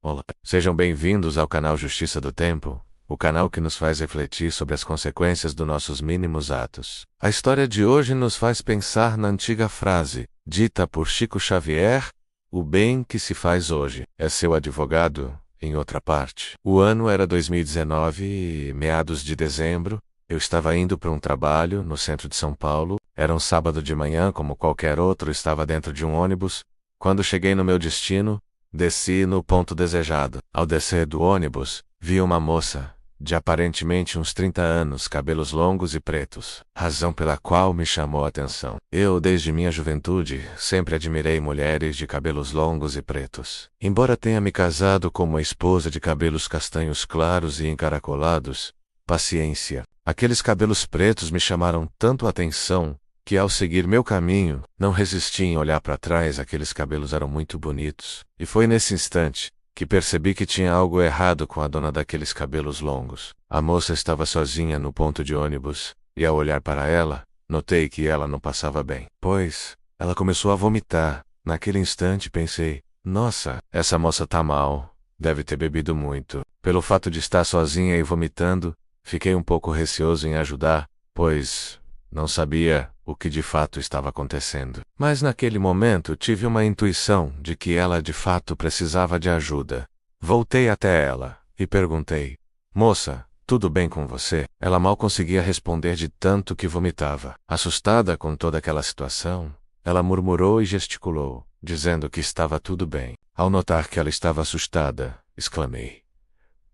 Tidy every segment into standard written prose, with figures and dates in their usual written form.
Olá, sejam bem-vindos ao canal Justiça do Tempo, o canal que nos faz refletir sobre as consequências dos nossos mínimos atos. A história de hoje nos faz pensar na antiga frase, dita por Chico Xavier: o bem que se faz hoje é seu advogado, em outra parte. O ano era 2019 e, meados de dezembro, eu estava indo para um trabalho no centro de São Paulo. Era um sábado de manhã, como qualquer outro, estava dentro de um ônibus. Quando cheguei no meu destino, desci no ponto desejado. Ao descer do ônibus, vi uma moça, de aparentemente uns 30 anos, cabelos longos e pretos, razão pela qual me chamou a atenção. Eu, desde minha juventude, sempre admirei mulheres de cabelos longos e pretos. Embora tenha me casado com uma esposa de cabelos castanhos claros e encaracolados, paciência, aqueles cabelos pretos me chamaram tanto a atenção que, ao seguir meu caminho, não resisti em olhar para trás. Aqueles cabelos eram muito bonitos. E foi nesse instante que percebi que tinha algo errado com a dona daqueles cabelos longos. A moça estava sozinha no ponto de ônibus, e ao olhar para ela, notei que ela não passava bem, pois ela começou a vomitar. Naquele instante pensei: nossa, essa moça tá mal, deve ter bebido muito. Pelo fato de estar sozinha e vomitando, fiquei um pouco receoso em ajudar, pois não sabia o que de fato estava acontecendo. Mas naquele momento tive uma intuição de que ela de fato precisava de ajuda. Voltei até ela e perguntei: moça, tudo bem com você? Ela mal conseguia responder de tanto que vomitava. Assustada com toda aquela situação, ela murmurou e gesticulou, dizendo que estava tudo bem. Ao notar que ela estava assustada, exclamei: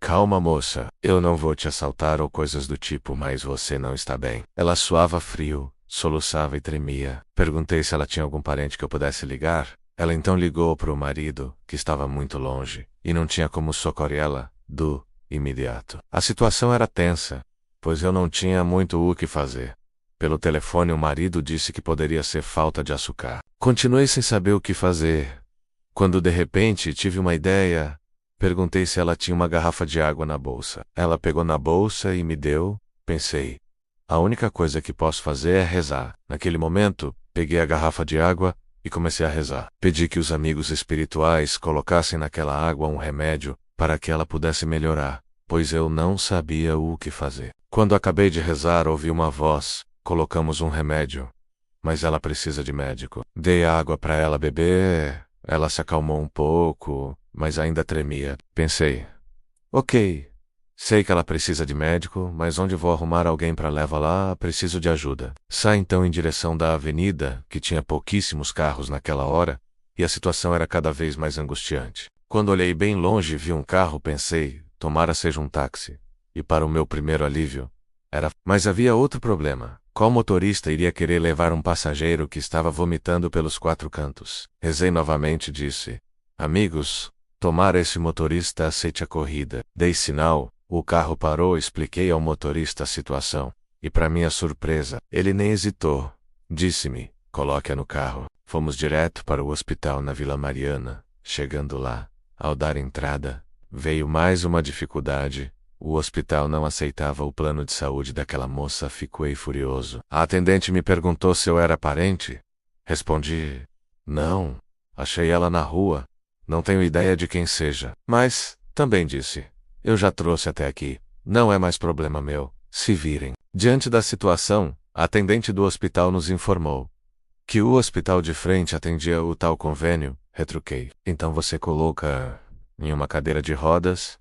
calma, moça, eu não vou te assaltar ou coisas do tipo, mas você não está bem. Ela suava frio, soluçava e tremia. Perguntei se ela tinha algum parente que eu pudesse ligar. Ela então ligou para o marido, que estava muito longe, e não tinha como socorrê-la do imediato. A situação era tensa, pois eu não tinha muito o que fazer. Pelo telefone o marido disse que poderia ser falta de açúcar. Continuei sem saber o que fazer, quando de repente tive uma ideia. Perguntei se ela tinha uma garrafa de água na bolsa. Ela pegou na bolsa e me deu. Pensei: a única coisa que posso fazer é rezar. Naquele momento, peguei a garrafa de água e comecei a rezar. Pedi que os amigos espirituais colocassem naquela água um remédio para que ela pudesse melhorar, pois eu não sabia o que fazer. Quando acabei de rezar, ouvi uma voz: colocamos um remédio, mas ela precisa de médico. Dei a água para ela beber. Ela se acalmou um pouco, mas ainda tremia. Pensei: ok, sei que ela precisa de médico, mas onde vou arrumar alguém para levar lá? Preciso de ajuda. Saí então em direção da avenida, que tinha pouquíssimos carros naquela hora, e a situação era cada vez mais angustiante. Quando olhei bem longe e vi um carro, pensei: tomara seja um táxi. E para o meu primeiro alívio, era. Mas havia outro problema. Qual motorista iria querer levar um passageiro que estava vomitando pelos 4 cantos? Rezei novamente e disse: amigos, tomara esse motorista aceite a corrida. Dei sinal, o carro parou. Expliquei ao motorista a situação, e para minha surpresa, ele nem hesitou. Disse-me: coloque-a no carro. Fomos direto para o hospital na Vila Mariana. Chegando lá, ao dar entrada, veio mais uma dificuldade. O hospital não aceitava o plano de saúde daquela moça. Fiquei furioso. A atendente me perguntou se eu era parente. Respondi: não, achei ela na rua. Não tenho ideia de quem seja. Mas, também disse: eu já trouxe até aqui. Não é mais problema meu. Se virem. Diante da situação, a atendente do hospital nos informou que o hospital de frente atendia o tal convênio. Retruquei: então você coloca em uma cadeira de rodas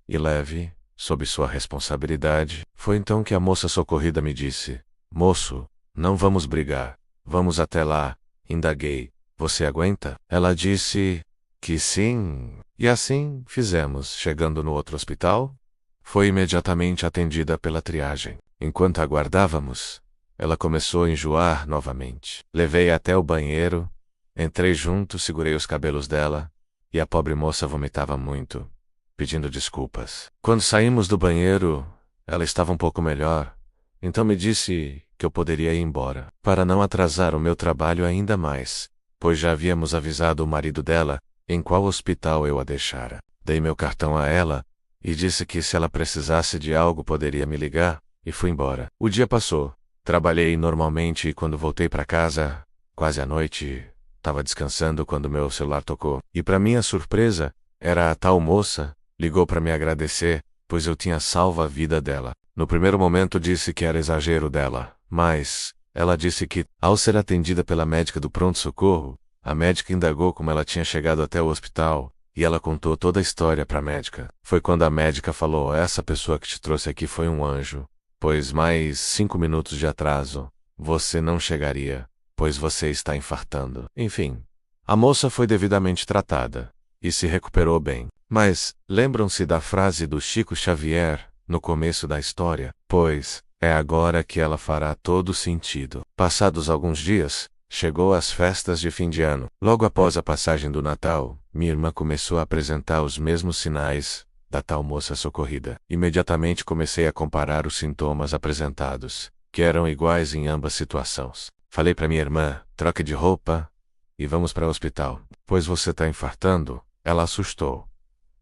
e leve sob sua responsabilidade. Foi então que a moça socorrida me disse: moço, não vamos brigar. Vamos até lá. Indaguei: você aguenta? Ela disse que sim, e assim fizemos. Chegando no outro hospital, foi imediatamente atendida pela triagem. Enquanto aguardávamos, ela começou a enjoar novamente. Levei até o banheiro, entrei junto, segurei os cabelos dela, e a pobre moça vomitava muito, pedindo desculpas. Quando saímos do banheiro, ela estava um pouco melhor, então me disse que eu poderia ir embora, para não atrasar o meu trabalho ainda mais, pois já havíamos avisado o marido dela em qual hospital eu a deixara. Dei meu cartão a ela e disse que se ela precisasse de algo poderia me ligar, e fui embora. O dia passou. Trabalhei normalmente e quando voltei para casa, quase à noite, estava descansando quando meu celular tocou. E para minha surpresa, Era a tal moça, ligou para me agradecer, pois eu tinha salvo a vida dela. No primeiro momento disse que era exagero dela, mas ela disse que, ao ser atendida pela médica do pronto-socorro, a médica indagou como ela tinha chegado até o hospital, e ela contou toda a história para a médica. Foi quando a médica falou: essa pessoa que te trouxe aqui foi um anjo, pois mais 5 minutos de atraso, você não chegaria, pois você está infartando. Enfim, a moça foi devidamente tratada, e se recuperou bem. Mas, lembram-se da frase do Chico Xavier, no começo da história? Pois, é agora que ela fará todo sentido. Passados alguns dias, chegou as festas de fim de ano. Logo após a passagem do Natal, minha irmã começou a apresentar os mesmos sinais da tal moça socorrida. Imediatamente comecei a comparar os sintomas apresentados, que eram iguais em ambas situações. Falei para minha irmã: troque de roupa e vamos para o hospital, pois você está infartando. Ela assustou,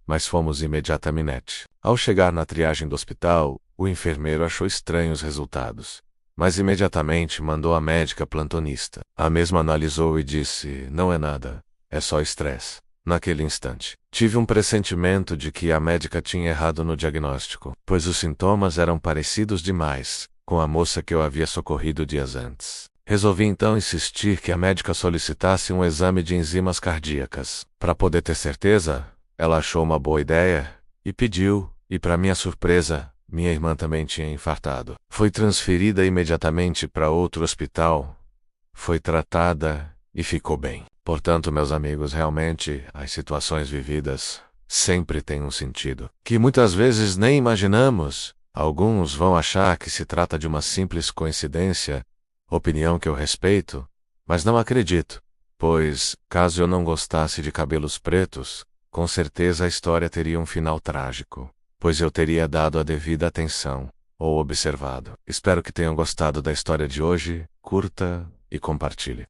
mas fomos imediatamente. Ao chegar na triagem do hospital, o enfermeiro achou estranhos os resultados, mas imediatamente mandou a médica plantonista. A mesma analisou e disse: não é nada, é só estresse. Naquele instante, tive um pressentimento de que a médica tinha errado no diagnóstico, pois os sintomas eram parecidos demais com a moça que eu havia socorrido dias antes. Resolvi então insistir que a médica solicitasse um exame de enzimas cardíacas. Para poder ter certeza, ela achou uma boa ideia e pediu, e para minha surpresa, minha irmã também tinha infartado. Foi transferida imediatamente para outro hospital, foi tratada e ficou bem. Portanto, meus amigos, realmente, as situações vividas sempre têm um sentido, que muitas vezes nem imaginamos. Alguns vão achar que se trata de uma simples coincidência, opinião que eu respeito, mas não acredito, pois, caso eu não gostasse de cabelos pretos, com certeza a história teria um final trágico, pois eu teria dado a devida atenção, ou observado. Espero que tenham gostado da história de hoje, curta e compartilhe.